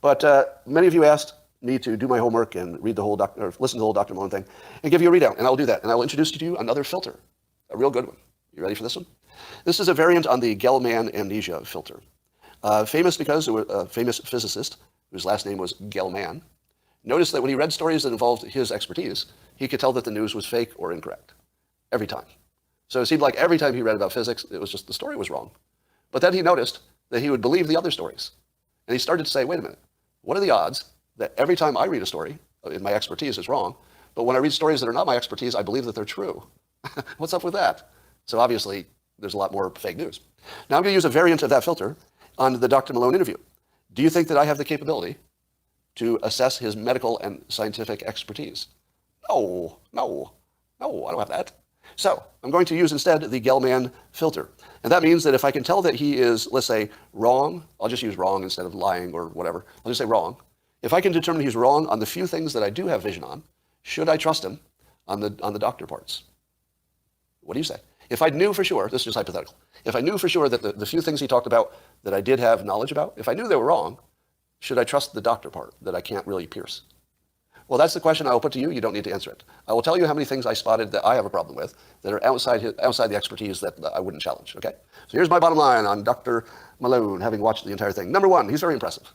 But many of you asked me to do my homework and read the whole or listen to the whole Dr. Malone thing and give you a readout, and I'll do that. And I will introduce to you another filter, a real good one. You ready for this one? This is a variant on the Gell-Mann amnesia filter. Famous because there was a famous physicist whose last name was Gell-Mann. Notice that when he read stories that involved his expertise, he could tell that the news was fake or incorrect every time. So it seemed like every time he read about physics, it was just the story was wrong. But then he noticed that he would believe the other stories. And he started to say, wait a minute, what are the odds that every time I read a story, in my expertise is wrong, but when I read stories that are not my expertise, I believe that they're true? What's up with that? So obviously, there's a lot more fake news. Now I'm going to use a variant of that filter on the Dr. Malone interview. Do you think that I have the capability to assess his medical and scientific expertise? No, I don't have that. So I'm going to use instead the Gell-Mann filter. And that means that if I can tell that he is, let's say, wrong, I'll just use wrong instead of lying or whatever. I'll just say wrong. If I can determine he's wrong on the few things that I do have vision on, should I trust him on the doctor parts? What do you say? If I knew for sure, this is just hypothetical, if I knew for sure that the few things he talked about that I did have knowledge about, if I knew they were wrong, should I trust the doctor part that I can't really pierce? Well, that's the question I will put to you. You don't need to answer it. I will tell you how many things I spotted that I have a problem with that are outside the expertise that I wouldn't challenge, okay? So here's my bottom line on Dr. Malone, having watched the entire thing. Number one, he's very impressive.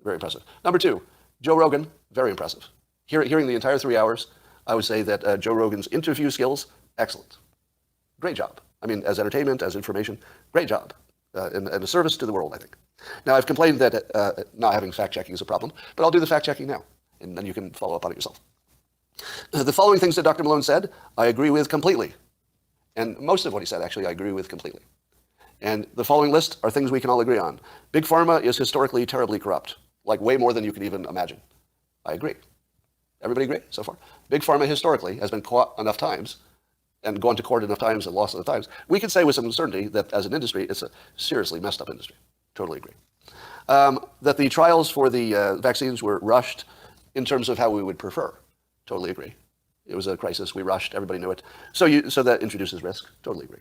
Very impressive. Number two, Joe Rogan, very impressive. Hearing the entire 3 hours, I would say that Joe Rogan's interview skills, excellent. Great job. I mean, as entertainment, as information, great job. And a service to the world, I think. Now, I've complained that not having fact-checking is a problem, but I'll do the fact-checking now, and then you can follow up on it yourself. The following things that Dr. Malone said, I agree with completely. And most of what he said, actually, I agree with completely. And the following list are things we can all agree on. Big Pharma is historically terribly corrupt, like way more than you could even imagine. I agree. Everybody agree so far? Big Pharma historically has been caught enough times and gone to court enough times and lost enough times. We can say with some certainty that as an industry, it's a seriously messed up industry. Totally agree. That the trials for the vaccines were rushed in terms of how we would prefer. Totally agree. It was a crisis. We rushed. Everybody knew it. So that introduces risk. Totally agree.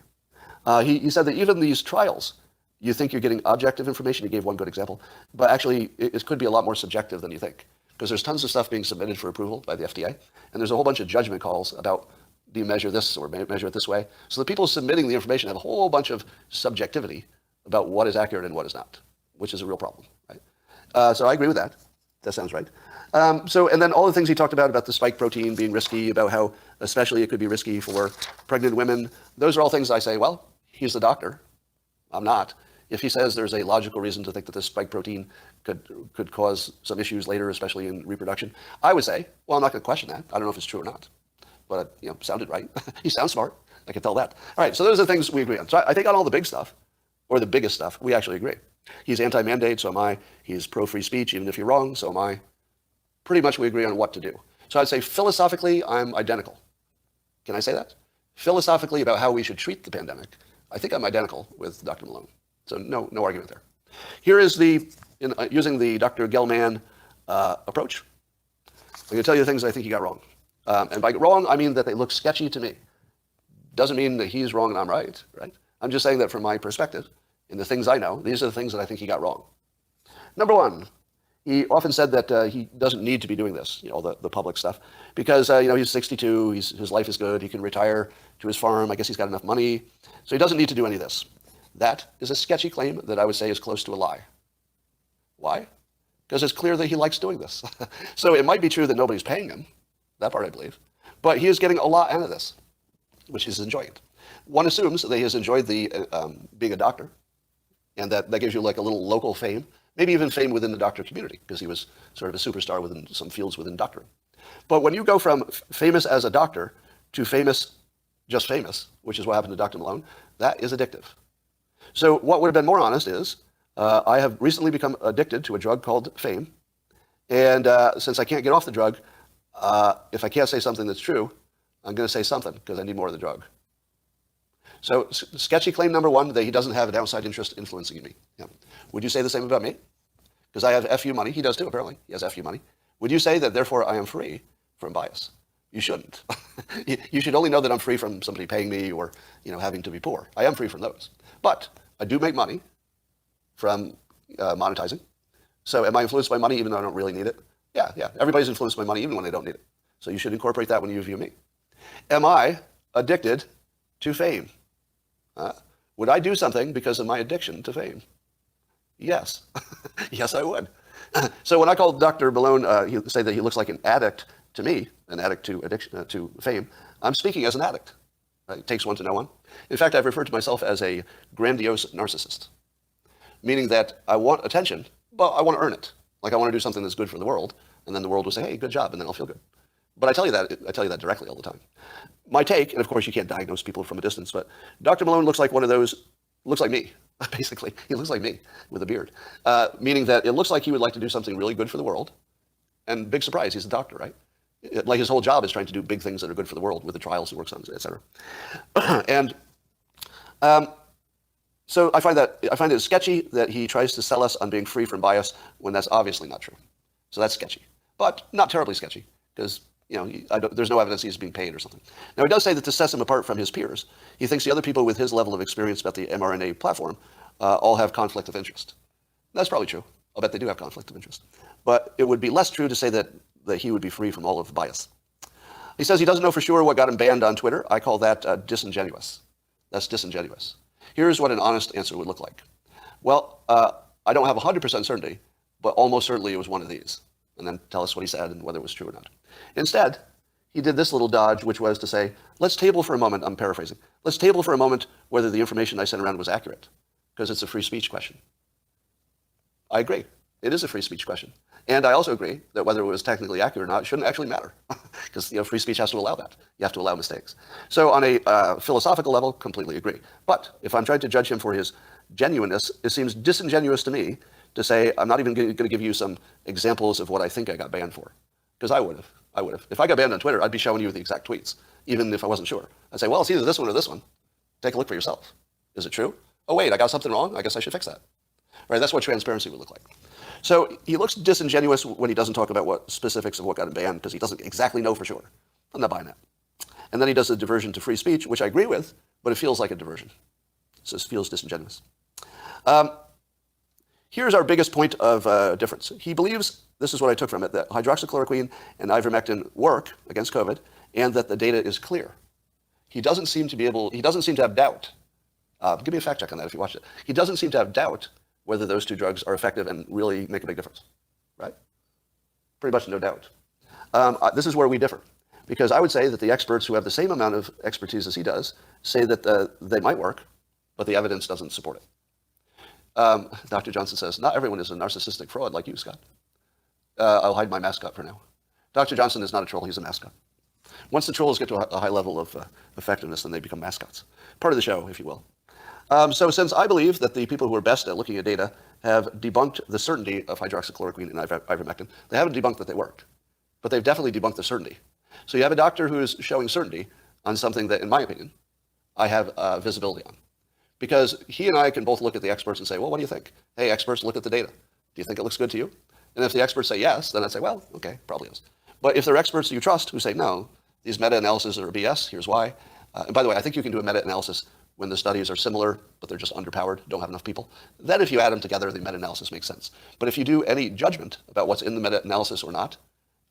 He said that even these trials, you think you're getting objective information. He gave one good example. But actually, it could be a lot more subjective than you think. Because there's tons of stuff being submitted for approval by the FDA. And there's a whole bunch of judgment calls about, do you measure this or measure it this way? So the people submitting the information have a whole bunch of subjectivity about what is accurate and what is not, which is a real problem. Right? So I agree with that. That sounds right. And then all the things he talked about the spike protein being risky, about how especially it could be risky for pregnant women, those are all things I say, well, he's the doctor. I'm not. If he says there's a logical reason to think that this spike protein could cause some issues later, especially in reproduction, I would say, well, I'm not going to question that. I don't know if it's true or not. But it sounded right. He sounds smart. I can tell that. All right, so those are the things we agree on. So I think on all the big stuff, or the biggest stuff, we actually agree. He's anti-mandate, so am I. He's pro-free speech, even if you're wrong, so am I. Pretty much we agree on what to do. So I'd say philosophically, I'm identical. Can I say that? Philosophically about how we should treat the pandemic, I think I'm identical with Dr. Malone. So no argument there. Here is using the Dr. Gell-Mann approach. I'm going to tell you the things I think he got wrong. And by wrong, I mean that they look sketchy to me. Doesn't mean that he's wrong and I'm right? I'm just saying that from my perspective, in the things I know, these are the things that I think he got wrong. Number one, he often said that he doesn't need to be doing this, the public stuff, because he's 62, his life is good, he can retire to his farm, I guess he's got enough money, so he doesn't need to do any of this. That is a sketchy claim that I would say is close to a lie. Why? Because it's clear that he likes doing this. So it might be true that nobody's paying him, that part I believe, but he is getting a lot out of this, which he's enjoying. One assumes that he has enjoyed the being a doctor, and that gives you like a little local fame, maybe even fame within the doctor community, because he was sort of a superstar within some fields within doctoring. But when you go from famous as a doctor to famous, just famous, which is what happened to Dr. Malone, that is addictive. So what would have been more honest is, I have recently become addicted to a drug called fame, and since I can't get off the drug, if I can't say something that's true, I'm going to say something because I need more of the drug. So sketchy claim number one, that he doesn't have an outside interest influencing me. Yeah. Would you say the same about me? Because I have FU money. He does too, apparently. He has FU money. Would you say that therefore I am free from bias? You shouldn't. You should only know that I'm free from somebody paying me or having to be poor. I am free from those. But I do make money from monetizing. So am I influenced by money even though I don't really need it? Yeah. Everybody's influenced by money even when they don't need it. So you should incorporate that when you view me. Am I addicted to fame? Would I do something because of my addiction to fame? Yes. Yes, I would. So when I call Dr. Malone, he say that he looks like an addict to me, an addict to addiction to fame, I'm speaking as an addict. It takes one to know one. In fact, I've referred to myself as a grandiose narcissist, meaning that I want attention, but I want to earn it. Like I want to do something that's good for the world, and then the world will say, hey, good job, and then I'll feel good. But I tell you that directly all the time. My take, and of course you can't diagnose people from a distance, but Dr. Malone looks like one of those, looks like me, basically. He looks like me with a beard, meaning that it looks like he would like to do something really good for the world. And big surprise, he's a doctor, right? Like his whole job is trying to do big things that are good for the world with the trials he works on, et cetera. And so I find it sketchy that he tries to sell us on being free from bias when that's obviously not true. So that's sketchy, but not terribly sketchy because there's no evidence he's being paid or something. Now he does say that this sets him apart from his peers. He thinks the other people with his level of experience about the mRNA platform all have conflict of interest. That's probably true. I'll bet they do have conflict of interest. But it would be less true to say that he would be free from all of the bias. He says he doesn't know for sure what got him banned on Twitter. I call that disingenuous. That's disingenuous. Here's what an honest answer would look like. Well, I don't have 100% certainty, but almost certainly it was one of these. And then tell us what he said and whether it was true or not. Instead, he did this little dodge, which was to say, let's table for a moment, I'm paraphrasing, let's table for a moment whether the information I sent around was accurate, because it's a free speech question. I agree. It is a free speech question. And I also agree that whether it was technically accurate or not shouldn't actually matter, because free speech has to allow that. You have to allow mistakes. So on a philosophical level, completely agree. But if I'm trying to judge him for his genuineness, it seems disingenuous to me to say I'm not even going to give you some examples of what I think I got banned for, because I would have. If I got banned on Twitter, I'd be showing you the exact tweets, even if I wasn't sure. I'd say, well, it's either this one or this one. Take a look for yourself. Is it true? Oh, wait, I got something wrong? I guess I should fix that. Right? That's what transparency would look like. So he looks disingenuous when he doesn't talk about what specifics of what got him banned, because he doesn't exactly know for sure. I'm not buying that. And then he does a diversion to free speech, which I agree with, but it feels like a diversion. So it feels disingenuous. Here's our biggest point of difference. He believes, this is what I took from it, that hydroxychloroquine and ivermectin work against COVID, and that the data is clear. He doesn't seem to have doubt. Give me a fact check on that if you watched it. He doesn't seem to have doubt whether those two drugs are effective and really make a big difference, right? Pretty much no doubt. This is where we differ, because I would say that the experts who have the same amount of expertise as he does say that they might work, but the evidence doesn't support it. Dr. Johnson says, not everyone is a narcissistic fraud like you, Scott. I'll hide my mascot for now. Dr. Johnson is not a troll, he's a mascot. Once the trolls get to a high level of effectiveness, then they become mascots. Part of the show, if you will. So since I believe that the people who are best at looking at data have debunked the certainty of hydroxychloroquine and ivermectin, they haven't debunked that they worked, but they've definitely debunked the certainty. So you have a doctor who is showing certainty on something that, in my opinion, I have visibility on. Because he and I can both look at the experts and say, well, what do you think? Hey, experts, look at the data. Do you think it looks good to you? And if the experts say yes, then I'd say, well, okay, probably is. But if they're experts you trust who say, no, these meta-analyses are BS, here's why. And by the way, I think you can do a meta-analysis when the studies are similar, but they're just underpowered, don't have enough people. Then if you add them together, the meta-analysis makes sense. But if you do any judgment about what's in the meta-analysis or not,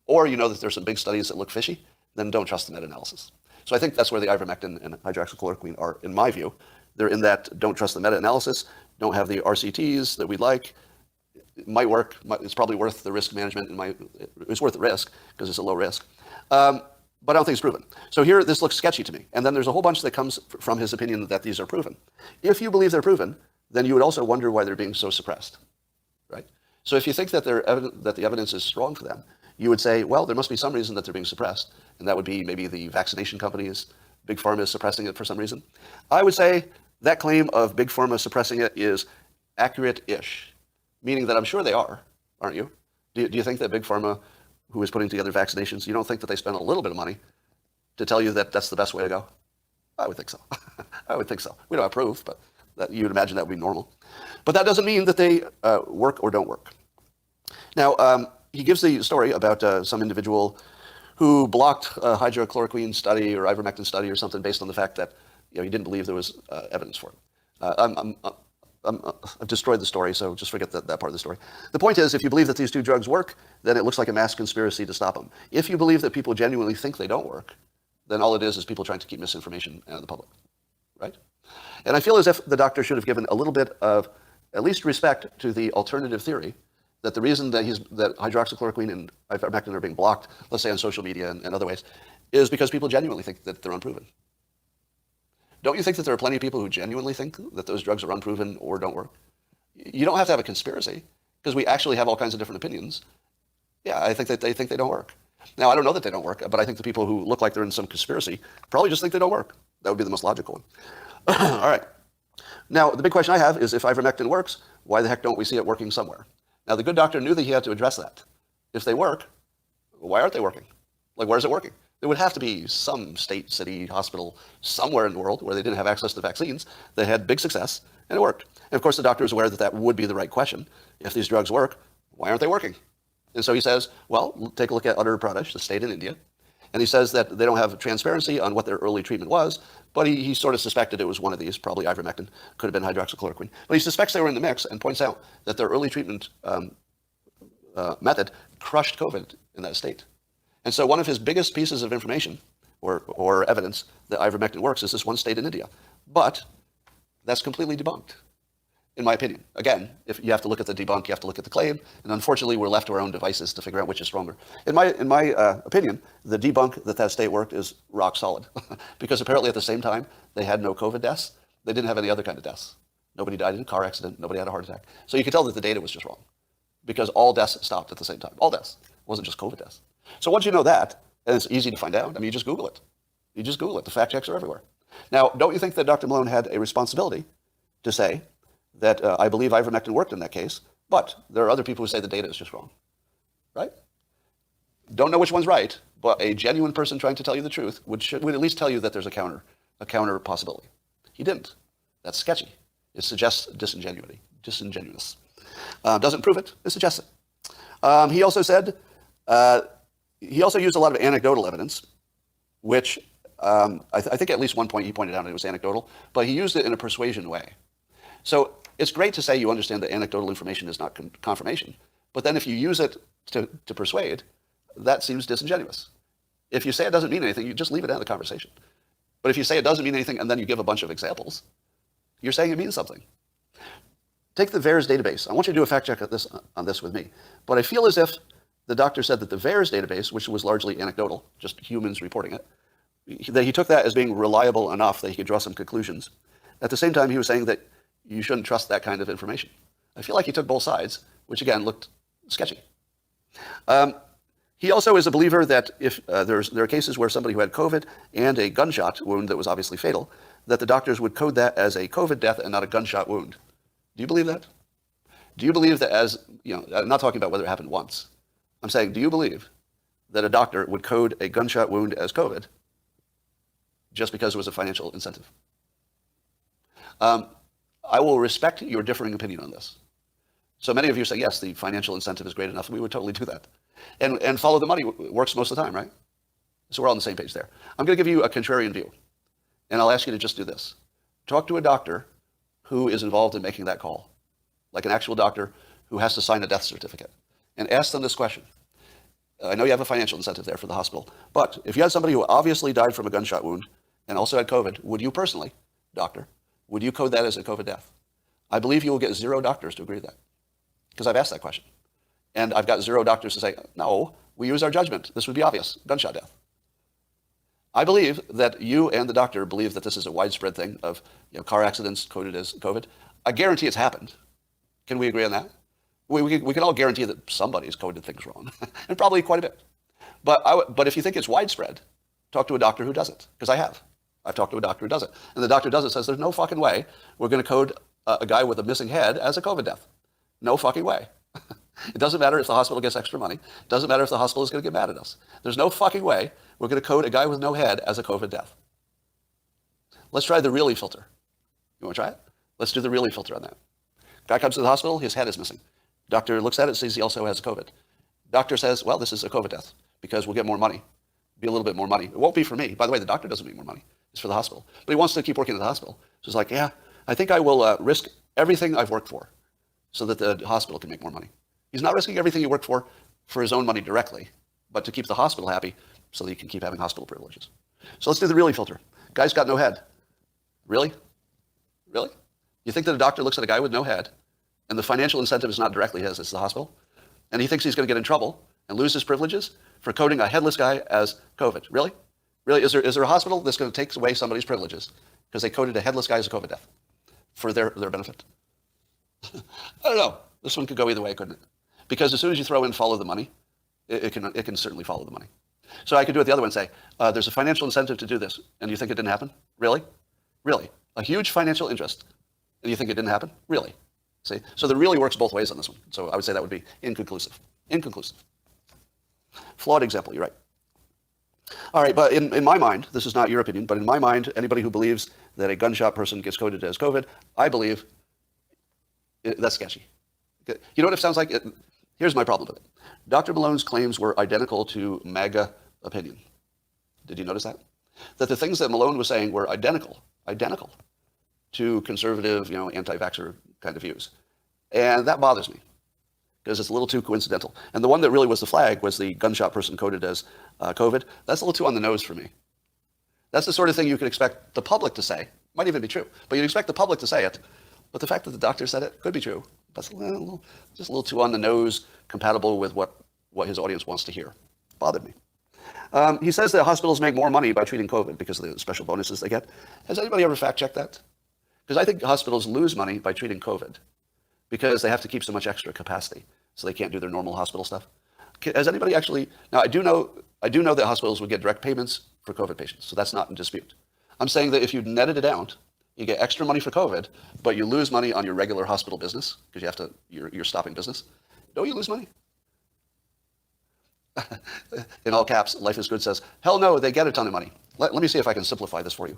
or you know that there's some big studies that look fishy, then don't trust the meta-analysis. So I think that's where the ivermectin and hydroxychloroquine are, in my view. They're in that don't trust the meta-analysis, don't have the RCTs that we'd like. It might work. It's probably worth the risk management. It's worth the risk because it's a low risk. But I don't think it's proven. So here, this looks sketchy to me. And then there's a whole bunch that comes from his opinion that these are proven. If you believe they're proven, then you would also wonder why they're being so suppressed, right? So if you think that the evidence is strong for them, you would say, well, there must be some reason that they're being suppressed. And that would be maybe the vaccination companies, Big Pharma is suppressing it for some reason. I would say that claim of Big Pharma suppressing it is accurate-ish, meaning that I'm sure they are, aren't you? Do you think that Big Pharma, who is putting together vaccinations, you don't think that they spend a little bit of money to tell you that that's the best way to go? I would think so. I would think so. We don't have proof, but you'd imagine that would be normal. But that doesn't mean that they work or don't work. Now, he gives the story about some individual who blocked a hydrochloroquine study or ivermectin study or something based on the fact that he didn't believe there was evidence for it. I've destroyed the story, so just forget that part of the story. The point is, if you believe that these two drugs work, then it looks like a mass conspiracy to stop them. If you believe that people genuinely think they don't work, then all it is people trying to keep misinformation out of the public, right? And I feel as if the doctor should have given a little bit of at least respect to the alternative theory that the reason that hydroxychloroquine and ivermectin are being blocked, let's say on social media and other ways, is because people genuinely think that they're unproven. Don't you think that there are plenty of people who genuinely think that those drugs are unproven or don't work? You don't have to have a conspiracy, because we actually have all kinds of different opinions. Yeah, I think that they think they don't work. Now, I don't know that they don't work, but I think the people who look like they're in some conspiracy probably just think they don't work. That would be the most logical one. All right. Now, the big question I have is, if ivermectin works, why the heck don't we see it working somewhere? Now, the good doctor knew that he had to address that. If they work, why aren't they working? Like, where is it working? There would have to be some state, city, hospital, somewhere in the world where they didn't have access to vaccines that had big success, and it worked. And of course, the doctor is aware that that would be the right question. If these drugs work, why aren't they working? And so he says, well, take a look at Uttar Pradesh, the state in India. And he says that they don't have transparency on what their early treatment was, but he sort of suspected it was one of these, probably ivermectin, could have been hydroxychloroquine. But he suspects they were in the mix and points out that their early treatment method crushed COVID in that state. And so one of his biggest pieces of information or evidence that ivermectin works is this one state in India. But that's completely debunked, in my opinion. Again, if you have to look at the debunk, you have to look at the claim, and unfortunately we're left to our own devices to figure out which is stronger. In my opinion, the debunk that state worked is rock solid, because apparently at the same time they had no COVID deaths. They didn't have any other kind of deaths. Nobody died in a car accident. Nobody had a heart attack. So you could tell that the data was just wrong, because all deaths stopped at the same time. All deaths. It wasn't just COVID deaths. So once you know that, and it's easy to find out, I mean, you just Google it. You just Google it. The fact checks are everywhere. Now, don't you think that Dr. Malone had a responsibility to say that I believe ivermectin worked in that case, but there are other people who say the data is just wrong, right? Don't know which one's right, but a genuine person trying to tell you the truth would at least tell you that there's a counter possibility. He didn't. That's sketchy. It suggests disingenuous. Doesn't prove it. It suggests it. He also said, he also used a lot of anecdotal evidence, which I think at least one point he pointed out it was anecdotal, but he used it in a persuasion way. So it's great to say you understand that anecdotal information is not confirmation, but then if you use it to persuade, that seems disingenuous. If you say it doesn't mean anything, you just leave it out of the conversation. But if you say it doesn't mean anything and then you give a bunch of examples, you're saying it means something. Take the VAERS database. I want you to do a fact check on this with me. But I feel as if the doctor said that the VAERS database, which was largely anecdotal, just humans reporting it, that he took that as being reliable enough that he could draw some conclusions. At the same time, he was saying that you shouldn't trust that kind of information. I feel like he took both sides, which again looked sketchy. He also is a believer that if there are cases where somebody who had COVID and a gunshot wound that was obviously fatal, that the doctors would code that as a COVID death and not a gunshot wound. Do you believe that? Do you believe that I'm not talking about whether it happened once. I'm saying, do you believe that a doctor would code a gunshot wound as COVID just because it was a financial incentive? I will respect your differing opinion on this. So many of you say, yes, the financial incentive is great enough. We would totally do that. And follow the money works most of the time, right? So we're all on the same page there. I'm going to give you a contrarian view. And I'll ask you to just do this. Talk to a doctor who is involved in making that call, like an actual doctor who has to sign a death certificate, and ask them this question. I know you have a financial incentive there for the hospital, but if you had somebody who obviously died from a gunshot wound and also had COVID, would you personally, doctor, would you code that as a COVID death? I believe you will get 0 doctors to agree to that, because I've asked that question. And I've got 0 doctors to say, no, we use our judgment. This would be obvious, gunshot death. I believe that you and the doctor believe that this is a widespread thing of car accidents coded as COVID. I guarantee it's happened. Can we agree on that? We can all guarantee that somebody's coded things wrong, and probably quite a bit. But if you think it's widespread, talk to a doctor who does it, because I've talked to a doctor who does it. And the doctor does it, says there's no fucking way we're going to code a guy with a missing head as a COVID death. No fucking way. It doesn't matter if the hospital gets extra money. It doesn't matter if the hospital is going to get mad at us. There's no fucking way we're going to code a guy with no head as a COVID death. Let's try the really filter. You want to try it? Let's do the really filter on that. Guy comes to the hospital, his head is missing. Doctor looks at it, sees he also has COVID. Doctor says, well, this is a COVID death because we'll get more money. Be a little bit more money. It won't be for me. By the way, the doctor doesn't make more money. It's for the hospital. But he wants to keep working at the hospital. So it's like, yeah, I think I will risk everything I've worked for so that the hospital can make more money. He's not risking everything he worked for his own money directly, but to keep the hospital happy so that he can keep having hospital privileges. So let's do the really filter. Guy's got no head. Really? Really? You think that a doctor looks at a guy with no head and the financial incentive is not directly his, it's the hospital, and he thinks he's going to get in trouble and lose his privileges for coding a headless guy as COVID? Really? Really? Is there a hospital that's going to take away somebody's privileges because they coded a headless guy as a COVID death for their benefit? I don't know. This one could go either way, couldn't it? Because as soon as you throw in follow the money, it can certainly follow the money. So I could do it the other way and say, there's a financial incentive to do this, and you think it didn't happen? Really? Really? A huge financial interest, and you think it didn't happen? Really? See? So there really works both ways on this one. So I would say that would be inconclusive. Inconclusive. Flawed example, you're right. All right, but in my mind, this is not your opinion, but in my mind, anybody who believes that a gunshot person gets coded as COVID, I believe that's sketchy. You know what it sounds like? Here's my problem with it. Dr. Malone's claims were identical to MAGA opinion. Did you notice that? That the things that Malone was saying were identical to conservative, anti-vaxxer kind of views. And that bothers me because it's a little too coincidental. And the one that really was the flag was the gunshot person coded as COVID. That's a little too on the nose for me. That's the sort of thing you could expect the public to say. Might even be true, but you'd expect the public to say it. But the fact that the doctor said it could be true. That's just a little too on the nose, compatible with what his audience wants to hear. Bothered me. He says that hospitals make more money by treating COVID because of the special bonuses they get. Has anybody ever fact-checked that? Because I think hospitals lose money by treating COVID because they have to keep so much extra capacity, so they can't do their normal hospital stuff. Has anybody actually? Now, I do know that hospitals would get direct payments for COVID patients, so that's not in dispute. I'm saying that if you netted it out, you get extra money for COVID, but you lose money on your regular hospital business because you're stopping business. Don't you lose money? In all caps, Life is Good says, hell no, they get a ton of money. Let me see if I can simplify this for you.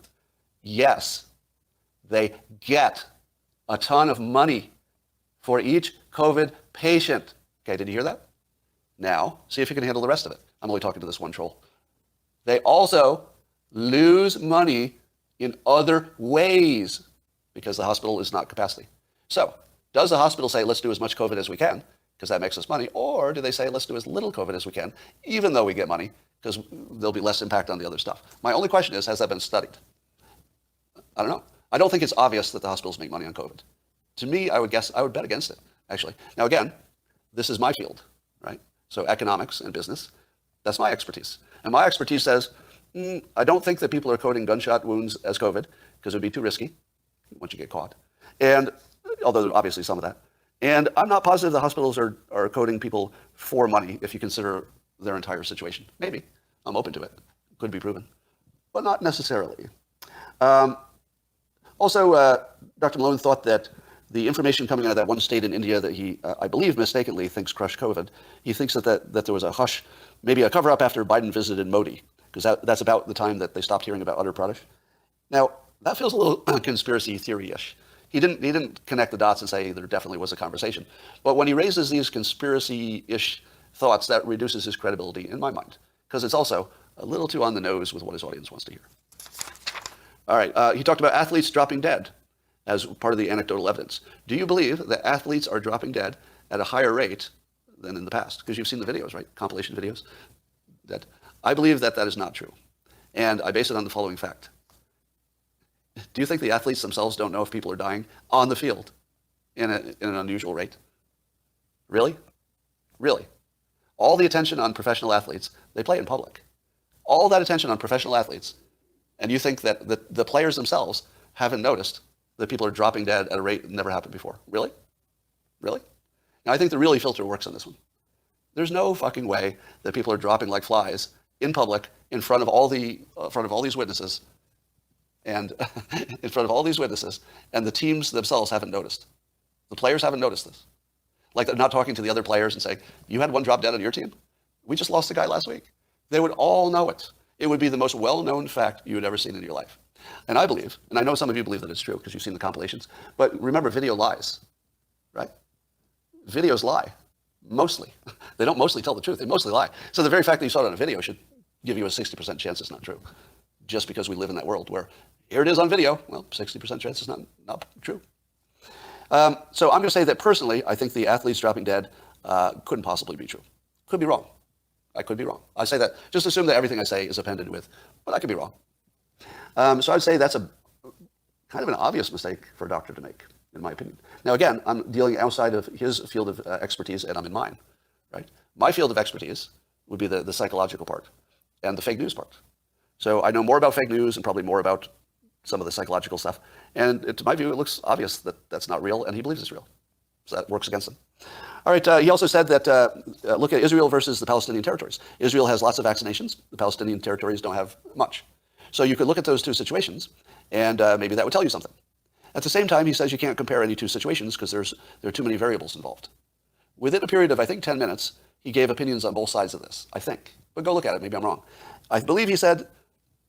Yes, they get a ton of money for each COVID patient. Okay, did you hear that? Now, see if you can handle the rest of it. I'm only talking to this one troll. They also lose money in other ways because the hospital is not capacity. So, does the hospital say, let's do as much COVID as we can because that makes us money, or do they say, let's do as little COVID as we can, even though we get money, because there'll be less impact on the other stuff? My only question is, has that been studied? I don't know. I don't think it's obvious that the hospitals make money on COVID. To me, I would bet against it, actually. Now, again, this is my field, right? So economics and business, that's my expertise. And my expertise says, I don't think that people are coding gunshot wounds as COVID because it would be too risky once you get caught. And although obviously some of that. And I'm not positive the hospitals are coding people for money if you consider their entire situation. Maybe. I'm open to it. Could be proven. But not necessarily. Also, Dr. Malone thought that the information coming out of that one state in India that he, I believe mistakenly, thinks crushed COVID, he thinks that there was a hush, maybe a cover-up after Biden visited Modi, because that's about the time that they stopped hearing about Uttar Pradesh. Now, that feels a little conspiracy theory-ish. He didn't connect the dots and say there definitely was a conversation. But when he raises these conspiracy-ish thoughts, that reduces his credibility in my mind, because it's also a little too on the nose with what his audience wants to hear. All right, he talked about athletes dropping dead as part of the anecdotal evidence. Do you believe that athletes are dropping dead at a higher rate than in the past? Because you've seen the videos, right? Compilation videos. I believe that is not true. And I base it on the following fact. Do you think the athletes themselves don't know if people are dying on the field in an unusual rate? Really? Really? All the attention on professional athletes, they play in public. All that attention on professional athletes, and you think that the players themselves haven't noticed that people are dropping dead at a rate that never happened before? Really? Really? Now, I think the really filter works on this one. There's no fucking way that people are dropping like flies in public in front of all these witnesses, and in front of all these witnesses, and the teams themselves haven't noticed. The players haven't noticed this. Like they're not talking to the other players and saying, you had one drop dead on your team? We just lost a guy last week. They would all know it. It would be the most well-known fact you had ever seen in your life. And I believe, and I know some of you believe that it's true because you've seen the compilations, but remember, video lies, right? Videos lie, mostly. They don't mostly tell the truth, they mostly lie. So the very fact that you saw it on a video should give you a 60% chance it's not true, just because we live in that world where Here it is on video. Well, 60% chance it's not true. So I'm going to say that personally, I think the athletes dropping dead couldn't possibly be true. Could be wrong. I could be wrong. I say that, just assume that everything I say is appended with, but I could be wrong. So I'd say that's a kind of an obvious mistake for a doctor to make, in my opinion. Now, again, I'm dealing outside of his field of expertise, and I'm in mine, right? My field of expertise would be the psychological part and the fake news part. So I know more about fake news and probably more about some of the psychological stuff. And to my view, it looks obvious that that's not real, and he believes it's real. So that works against him. All right, he also said that, look at Israel versus the Palestinian territories. Israel has lots of vaccinations. The Palestinian territories don't have much. So you could look at those two situations, and maybe that would tell you something. At the same time, he says you can't compare any two situations because there are too many variables involved. Within a period of, I think, 10 minutes, he gave opinions on both sides of this, I think. But go look at it. Maybe I'm wrong. I believe he said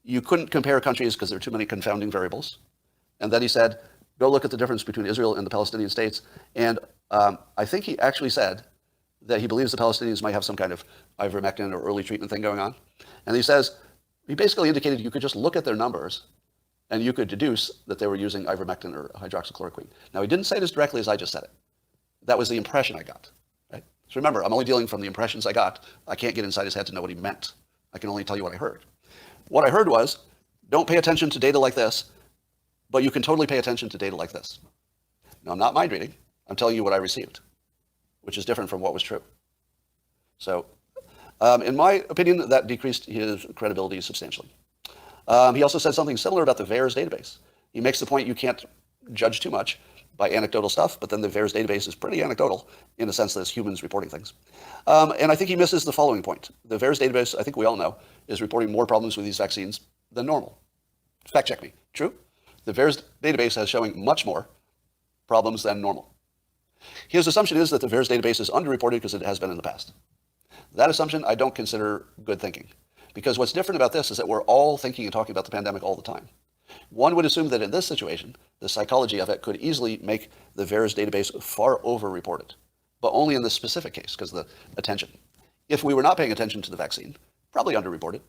you couldn't compare countries because there are too many confounding variables. And then he said, go look at the difference between Israel and the Palestinian states. And I think he actually said that he believes the Palestinians might have some kind of ivermectin or early treatment thing going on. And he basically indicated you could just look at their numbers and you could deduce that they were using ivermectin or hydroxychloroquine. Now, he didn't say it as directly as I just said it. That was the impression I got. Right? So remember, I'm only dealing from the impressions I got. I can't get inside his head to know what he meant. I can only tell you what I heard. What I heard was, don't pay attention to data like this, but you can totally pay attention to data like this. Now, I'm not mind reading. I'm telling you what I received, which is different from what was true. So, in my opinion, that decreased his credibility substantially. He also said something similar about the VAERS database. He makes the point you can't judge too much by anecdotal stuff, but then the VAERS database is pretty anecdotal in the sense that it's humans reporting things. And I think he misses the following point. The VAERS database, I think we all know, is reporting more problems with these vaccines than normal. Fact check me. True? The VAERS database is showing much more problems than normal. His assumption is that the VAERS database is underreported because it has been in the past. That assumption I don't consider good thinking, because what's different about this is that we're all thinking and talking about the pandemic all the time. One would assume that in this situation, the psychology of it could easily make the VAERS database far over-reported, but only in this specific case because of the attention. If we were not paying attention to the vaccine, probably underreported.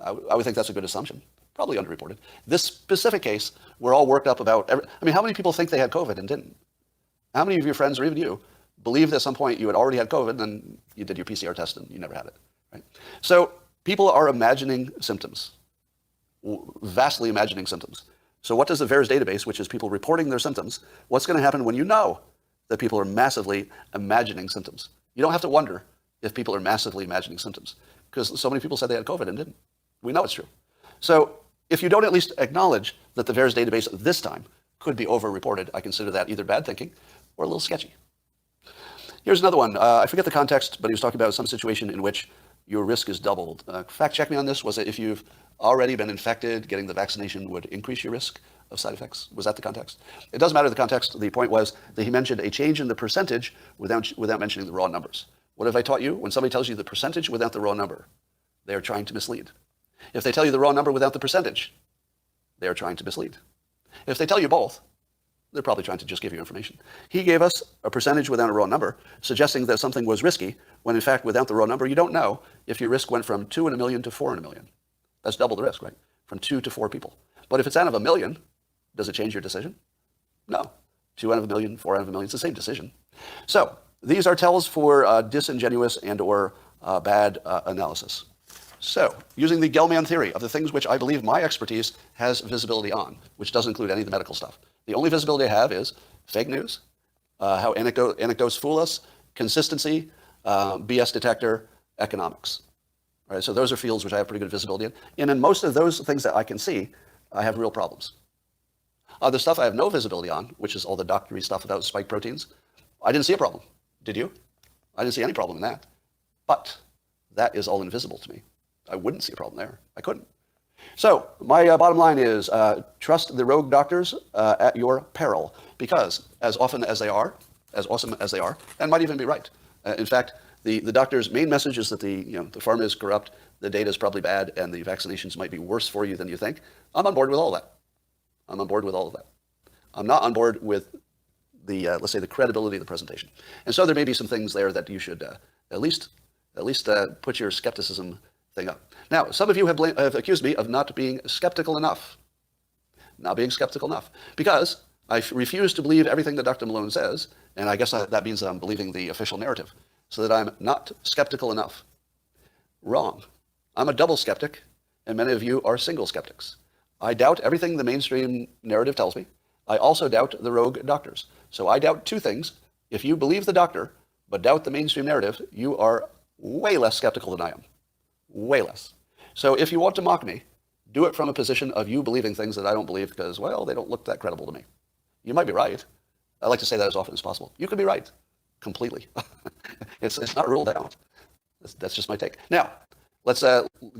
I would think that's a good assumption. Probably underreported. This specific case, we're all worked up about. How many people think they had COVID and didn't? How many of your friends or even you believed at some point you had already had COVID and you did your PCR test and you never had it? Right? So people are imagining symptoms, vastly imagining symptoms. So what does the VAERS database, which is people reporting their symptoms, what's going to happen when you know that people are massively imagining symptoms? You don't have to wonder if people are massively imagining symptoms because so many people said they had COVID and didn't. We know it's true. So if you don't at least acknowledge that the VAERS database this time could be over-reported, I consider that either bad thinking or a little sketchy. Here's another one. I forget the context, but he was talking about some situation in which your risk is doubled. Fact check me on this. Was it if you've already been infected, getting the vaccination would increase your risk of side effects? Was that the context? It doesn't matter the context. The point was that he mentioned a change in the percentage without mentioning the raw numbers. What have I taught you? When somebody tells you the percentage without the raw number, they are trying to mislead. If they tell you the raw number without the percentage, they are trying to mislead. If they tell you both, they're probably trying to just give you information. He gave us a percentage without a raw number, suggesting that something was risky, when in fact, without the raw number, you don't know if your risk went from 2 in a million to 4 in a million. That's double the risk, right? From 2 to 4 people. But if it's out of a million, does it change your decision? No. 2 out of a million, 4 out of a million, it's the same decision. So these are tells for disingenuous and or bad analysis. So, using the Gell-Mann theory of the things which I believe my expertise has visibility on, which doesn't include any of the medical stuff. The only visibility I have is fake news, how anecdotes fool us, consistency, BS detector, economics. All right, so those are fields which I have pretty good visibility in. And in most of those things that I can see, I have real problems. The stuff I have no visibility on, which is all the doctory stuff about spike proteins, I didn't see a problem. Did you? I didn't see any problem in that. But that is all invisible to me. I wouldn't see a problem there. I couldn't. So my bottom line is trust the rogue doctors at your peril, because as awesome as they are, and might even be right. In fact, the doctor's main message is that the pharma is corrupt, the data is probably bad, and the vaccinations might be worse for you than you think. I'm on board with all that. I'm on board with all of that. I'm not on board with the let's say the credibility of the presentation. And so there may be some things there that you should at least put your skepticism thing up. Now, some of you have accused me of not being skeptical enough. not being skeptical enough. Because I refuse to believe everything that Dr. Malone says, and I guess that means that I'm believing the official narrative, so that I'm not skeptical enough. Wrong. I'm a double skeptic, and many of you are single skeptics. I doubt everything the mainstream narrative tells me. I also doubt the rogue doctors. So I doubt two things. If you believe the doctor, but doubt the mainstream narrative, you are way less skeptical than I am. Way less. So if you want to mock me, do it from a position of you believing things that I don't believe because, well, they don't look that credible to me. You might be right. I like to say that as often as possible. You could be right. Completely. It's not ruled out. That's just my take. Now, let's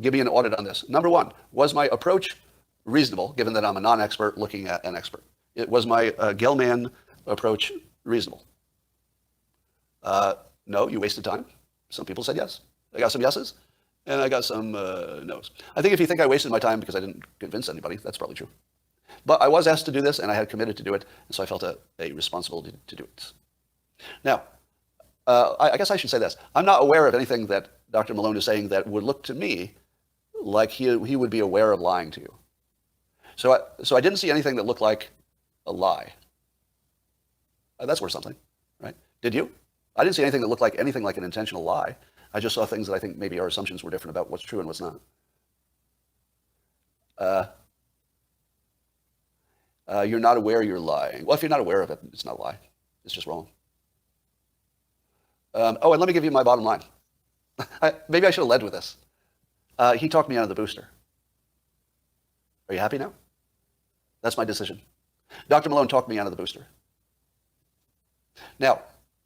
give me an audit on this. Number one, was my approach reasonable, given that I'm a non-expert looking at an expert? Was my Gell-Mann approach reasonable? No, you wasted time. Some people said yes. I got some yeses, and I got some no's. I think if you think I wasted my time because I didn't convince anybody, that's probably true. But I was asked to do this, and I had committed to do it, and so I felt a responsibility to do it. Now, I guess I should say this. I'm not aware of anything that Dr. Malone is saying that would look to me like he would be aware of lying to you. So I didn't see anything that looked like a lie. That's worth something, right? Did you? I didn't see anything that looked like anything like an intentional lie. I just saw things that I think maybe our assumptions were different about what's true and what's not. You're not aware you're lying. Well, if you're not aware of it, it's not a lie. It's just wrong. Oh, and let me give you my bottom line. Maybe I should have led with this. He talked me out of the booster. Are you happy now? That's my decision. Dr. Malone talked me out of the booster. Now,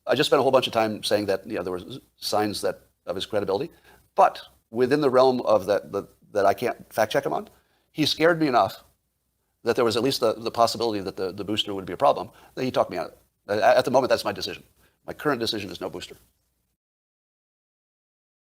I just spent a whole bunch of time saying that there were signs of his credibility, but within the realm of that I can't fact check him on, he scared me enough that there was at least the possibility that the booster would be a problem, that he talked me out of it. At the moment, that's my decision. My current decision is no booster.